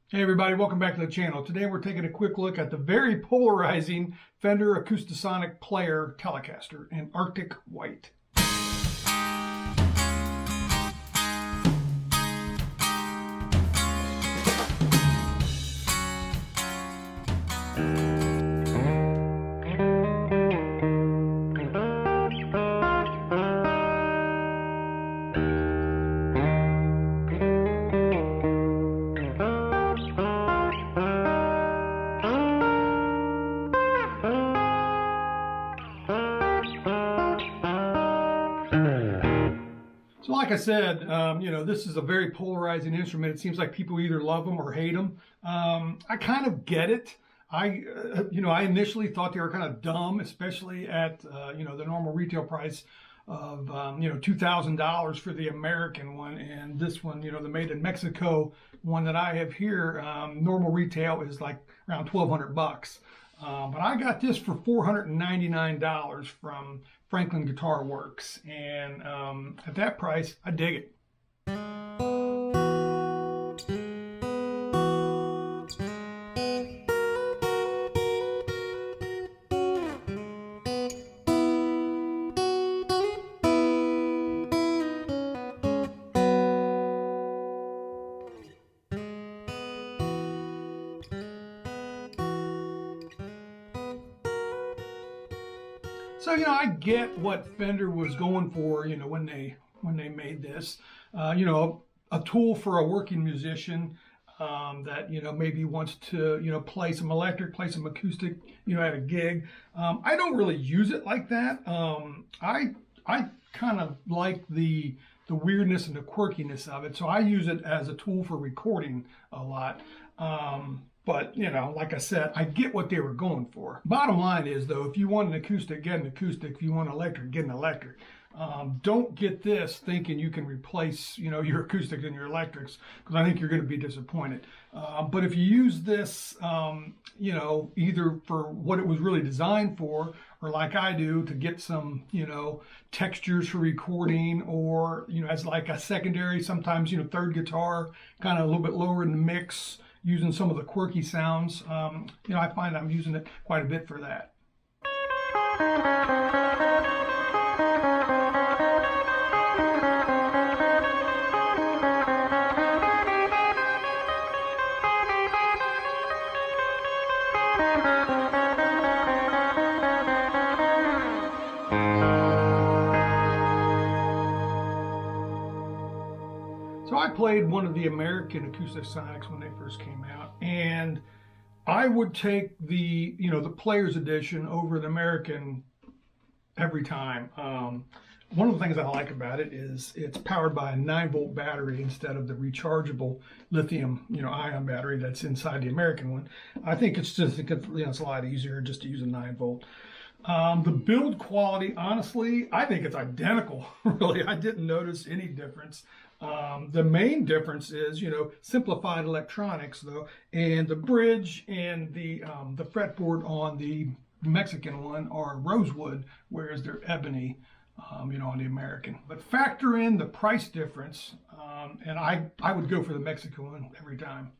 Hey everybody, welcome back to the channel. Today we're taking a quick look at the very polarizing Fender Acoustasonic Player Telecaster in Arctic White. So like I said, this is a very polarizing instrument. It seems like people either love them or hate them. I kind of get it. I initially thought they were kind of dumb, especially at, the normal retail price of, $2,000 for the American one. And this one, the made in Mexico one that I have here, normal retail is like around $1,200. But I got this for $499 from Franklin Guitar Works, and at that price, I dig it. So, I get what Fender was going for, when they made this, a tool for a working musician that, maybe wants to, play some electric, play some acoustic, at a gig. I don't really use it like that. I kind of like the weirdness and the quirkiness of it. So I use it as a tool for recording a lot. But, like I said, I get what they were going for. Bottom line is, though, if you want an acoustic, get an acoustic. If you want an electric, get an electric. Don't get this thinking you can replace, your acoustics and your electrics, because I think you're going to be disappointed. But if you use this, either for what it was really designed for, or like I do, to get some, textures for recording, or, as like a secondary, sometimes, third guitar, kind of a little bit lower in the mix, using some of the quirky sounds, I find I'm using it quite a bit for that. So I played one of the American Acoustasonics when they first came out, and I would take the Player's Edition over the American every time. One of the things I like about it is it's powered by a 9-volt battery instead of the rechargeable lithium, ion battery that's inside the American one. I think it's just, it's a lot easier just to use a 9-volt. The build quality, honestly, I think it's identical. Really, I didn't notice any difference. The main difference is, simplified electronics, though, and the bridge and the fretboard on the Mexican one are rosewood, whereas they're ebony, on the American. But factor in the price difference, and I would go for the Mexican one every time.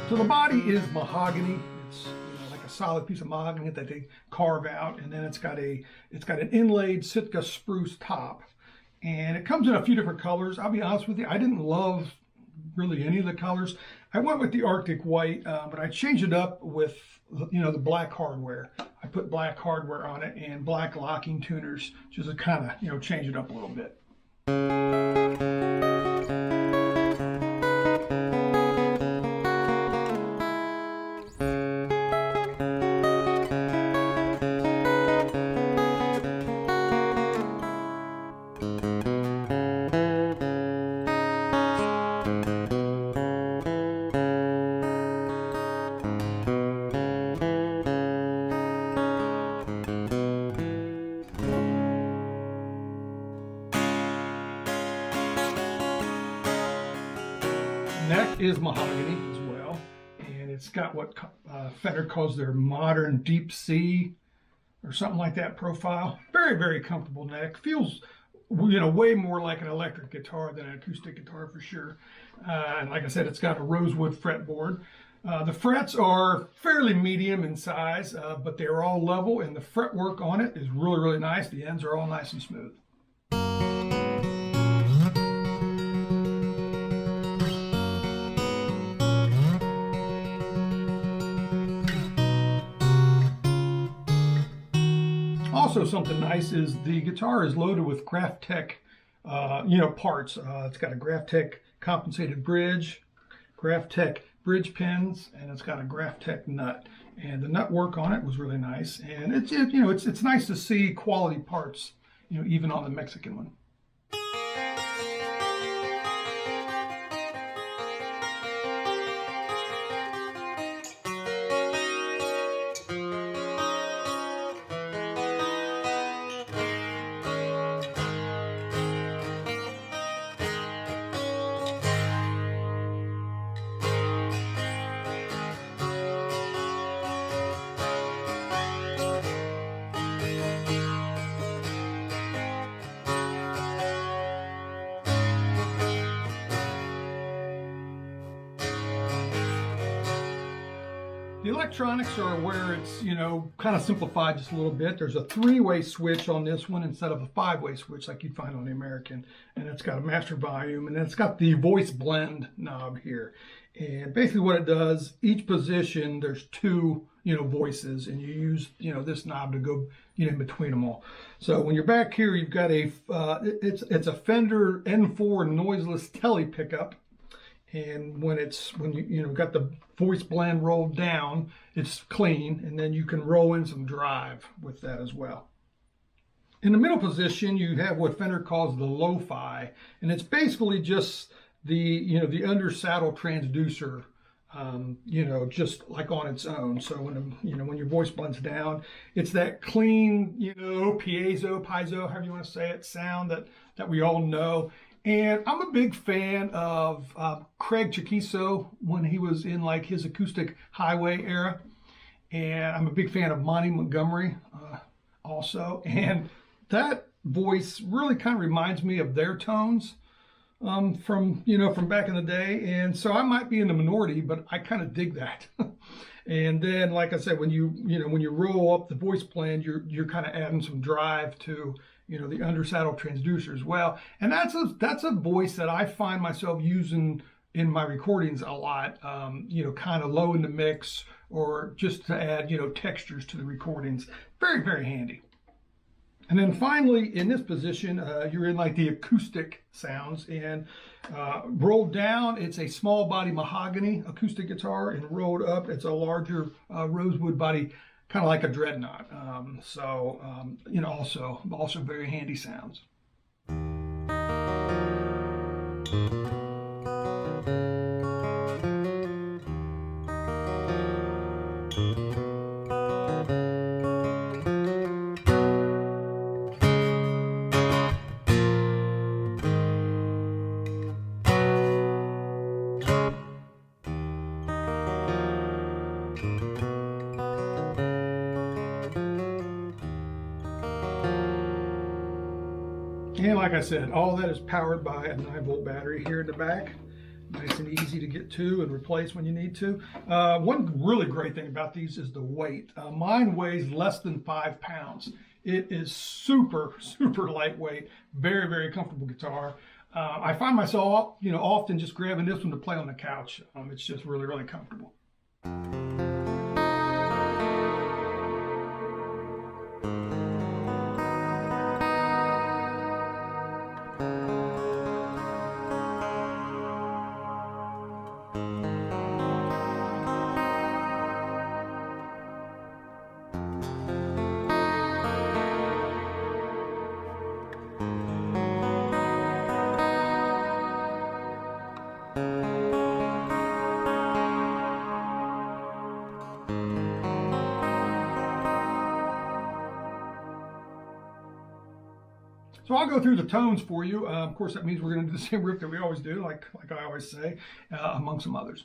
So the body is mahogany. It's like a solid piece of mahogany that they carve out, and then it's got an inlaid Sitka spruce top, and it comes in a few different colors. I'll be honest with you, I didn't love really any of the colors. I went with the Arctic White, but I changed it up with the black hardware. I put black hardware on it and black locking tuners just to kind of change it up a little bit. Neck is mahogany as well, and it's got what Fender calls their modern deep C or something like that profile. Very, very comfortable neck. Feels, you know, way more like an electric guitar than an acoustic guitar for sure. And like I said, it's got a rosewood fretboard. The frets are fairly medium in size, but they're all level, and the fretwork on it is really, really nice. The ends are all nice and smooth. Also, something nice is the guitar is loaded with Graphtec, parts. It's got a Graphtec compensated bridge, Graphtec bridge pins, and it's got a Graphtec nut. And the nut work on it was really nice. And it's nice to see quality parts, even on the Mexican one. The electronics are where it's, kind of simplified just a little bit. There's a 3-way switch on this one instead of a 5-way switch like you'd find on the American. And it's got a master volume, and then it's got the voice blend knob here. And basically what it does, each position, there's 2, voices, and you use, this knob to go, in between them all. So when you're back here, you've got it's a Fender N4 noiseless tele pickup. And when you got the voice blend rolled down, it's clean, and then you can roll in some drive with that as well. In the middle position, you have what Fender calls the lo-fi, and it's basically just the under saddle transducer, just like on its own. So when your voice blends down, it's that clean, piezo, however you want to say it, sound that we all know. And I'm a big fan of Craig Chiquiso when he was in like his acoustic highway era. And I'm a big fan of Monty Montgomery also. And that voice really kind of reminds me of their tones from back in the day. And so I might be in the minority, but I kind of dig that. And then, like I said, when you roll up the voice blend, you're kind of adding some drive to the under saddle transducer as well. And that's a voice that I find myself using in my recordings a lot, kind of low in the mix, or just to add, textures to the recordings. Very, very handy. And then finally, in this position, you're in like the acoustic sounds, and rolled down, it's a small body mahogany acoustic guitar, and rolled up, it's a larger rosewood body, kind of like a dreadnought. Also very handy sounds. And like I said, all that is powered by a 9-volt battery here in the back. Nice and easy to get to and replace when you need to. One really great thing about these is the weight. Mine weighs less than 5 pounds. It is super, super lightweight, very, very comfortable guitar. I find myself, often just grabbing this one to play on the couch. It's just really, really comfortable. So I'll go through the tones for you. Of course, that means we're going to do the same riff that we always do, like I always say, among some others.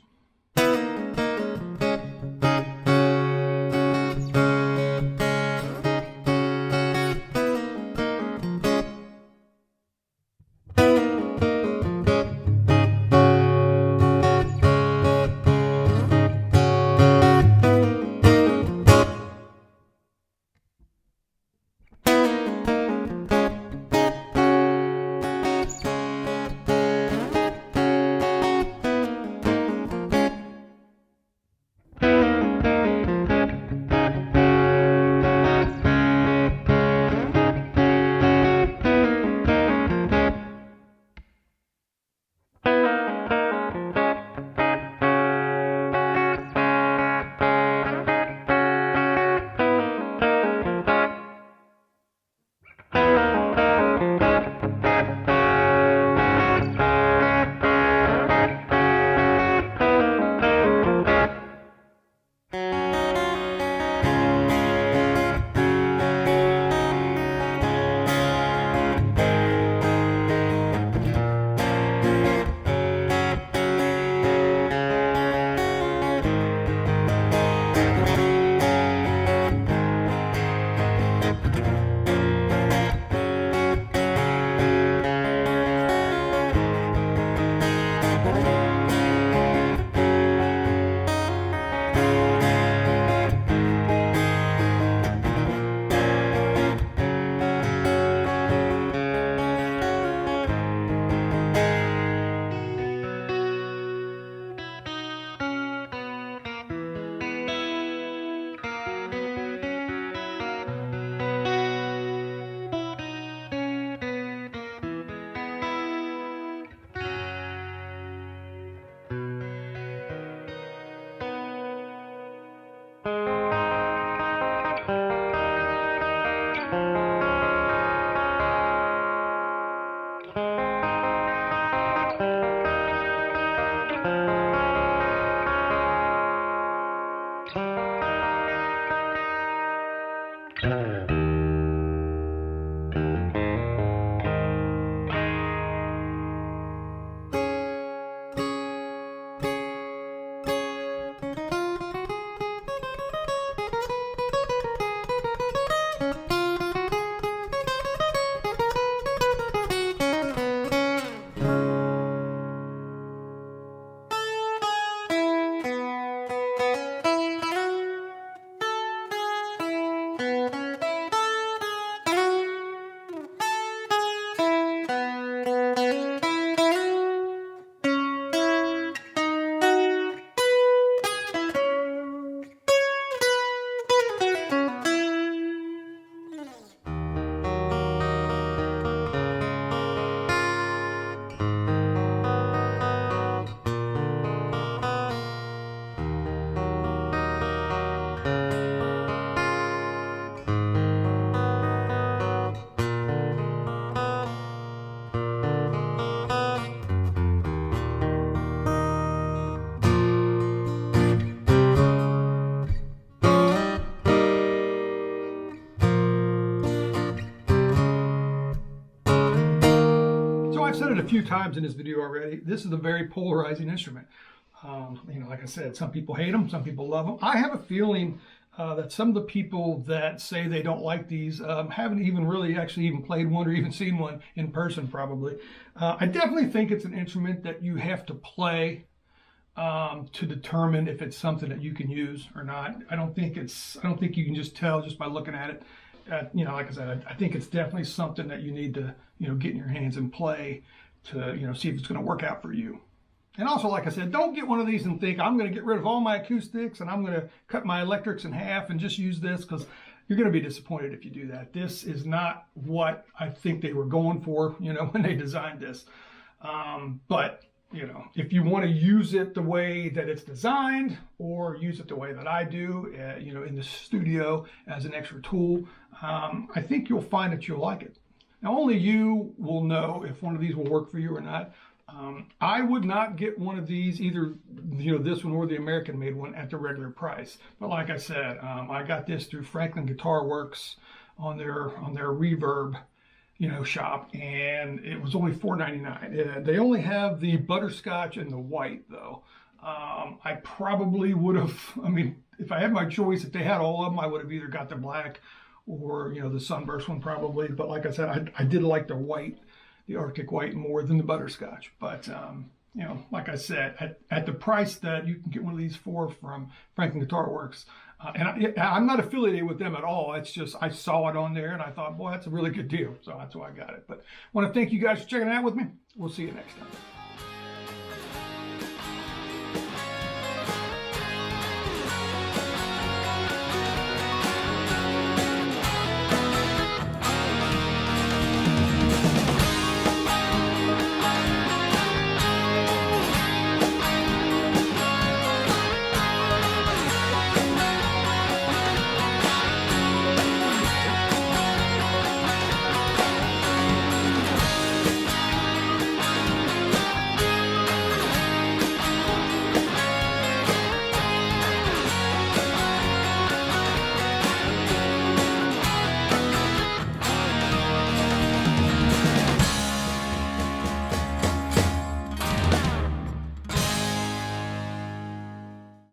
I've said it a few times in this video already. This is a very polarizing instrument. Like I said, some people hate them, some people love them. I have a feeling that some of the people that say they don't like these haven't even really actually even played one or even seen one in person probably. I definitely think it's an instrument that you have to play to determine if it's something that you can use or not. I don't think you can just tell just by looking at it. Like I said, I think it's definitely something that you need to, get in your hands and play to, see if it's going to work out for you. And also, like I said, don't get one of these and think I'm going to get rid of all my acoustics and I'm going to cut my electrics in half and just use this, because you're going to be disappointed if you do that. This is not what I think they were going for, when they designed this. But if you want to use it the way that it's designed, or use it the way that I do, in the studio as an extra tool, I think you'll find that you'll like it. Now, only you will know if one of these will work for you or not. I would not get one of these, either this one or the American made one, at the regular price. But like I said, I got this through Franklin Guitar Works on their Reverb, shop, and it was only $4.99. They only have the butterscotch and the white though. I probably would have, I mean, if I had my choice, if they had all of them, I would have either got the black or, the sunburst one probably. But like I said, I did like the white, the Arctic white more than the butterscotch. But, like I said, at the price that you can get one of these for from Franklin Guitar Works, and I'm not affiliated with them at all. It's just I saw it on there and I thought, boy, that's a really good deal. So that's why I got it. But I want to thank you guys for checking it out with me. We'll see you next time.